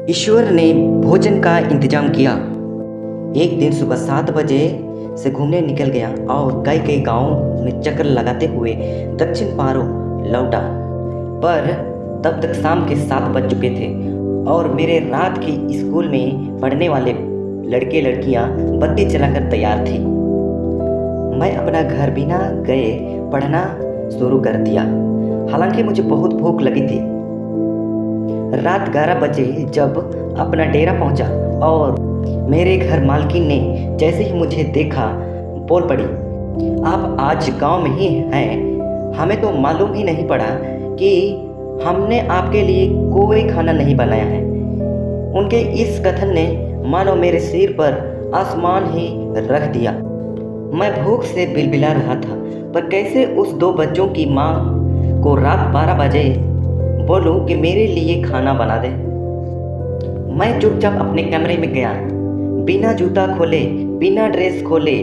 ईश्वर ने भोजन का इंतजाम किया। एक दिन सुबह 7 बजे से घूमने निकल गया और कई कई गांवों में चक्कर लगाते हुए दक्षिण पारो लौटा, पर तब तक शाम के 7 बज चुके थे और मेरे रात के स्कूल में पढ़ने वाले लड़के लड़कियां बत्ती जलाकर तैयार थी। मैं अपना घर बिना गए पढ़ना शुरू कर दिया, हालांकि मुझे बहुत भूख लगी थी। रात 11 बजे जब अपना डेरा पहुंचा और मेरे घर मालकिन ने जैसे ही मुझे देखा बोल पड़ी, आप आज गांव में ही हैं? हमें तो मालूम ही नहीं पड़ा कि हमने आपके लिए कोई खाना नहीं बनाया है। उनके इस कथन ने मानो मेरे सिर पर आसमान ही रख दिया। मैं भूख से बिलबिला रहा था, पर कैसे उस 2 बच्चों की माँ को रात 12 बजे बोलूं कि मेरे लिए खाना बना दे। मैं चुपचाप अपने कमरे में गया, बिना जूता खोले बिना ड्रेस खोले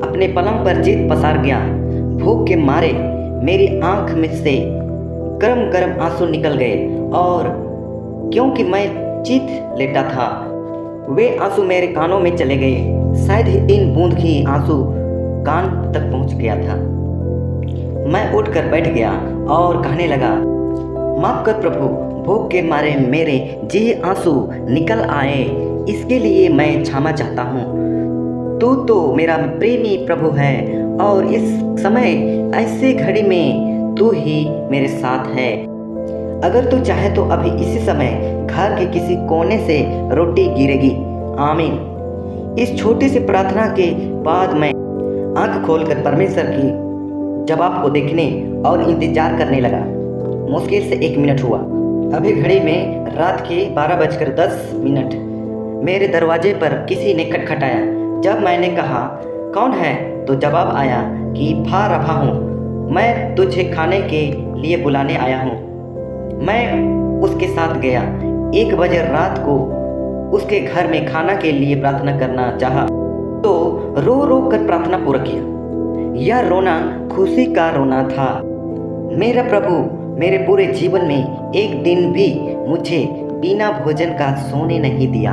अपने पलंग पर जीत पसार गया। भूख के मारे मेरी आंख में से गरम गरम आंसू निकल गए और क्योंकि मैं चित लेटा था, वे आंसू मेरे कानों में चले गए। शायद ही इन बूंद की आंसू कान तक पहुंच गया था। मैं उठकर बैठ गया और कहने लगा, माफ कर प्रभु, भूख के मारे मेरे जी आंसू निकल आए, इसके लिए मैं क्षमा चाहता हूँ। तू तो मेरा प्रेमी प्रभु है और इस समय ऐसे घड़ी में तू ही मेरे साथ है। अगर तू चाहे तो अभी इसी समय घर के किसी कोने से रोटी गिरेगी। आमीन। इस छोटी सी प्रार्थना के बाद मैं आंख खोलकर परमेश्वर की जवाब को देखने और इंतजार करने लगा। मुश्किल से 1 मिनट हुआ। अभी घड़ी में रात के 12:10 मेरे दरवाजे पर किसी ने खटखटाया। जब मैंने कहा कौन है, तो जवाब आया कि भा रहा हूँ, मैं तुझे खाने के लिए बुलाने आया हूँ। मैं उसके साथ गया। 1 बजे रात को उसके घर में खाना के लिए प्रार्थना करना चाहा, तो रो रो कर प्रार्थना पूरा किया। यह रोना खुशी का रोना था। मेरा प्रभु मेरे पूरे जीवन में एक दिन भी मुझे बिना भोजन का सोने नहीं दिया।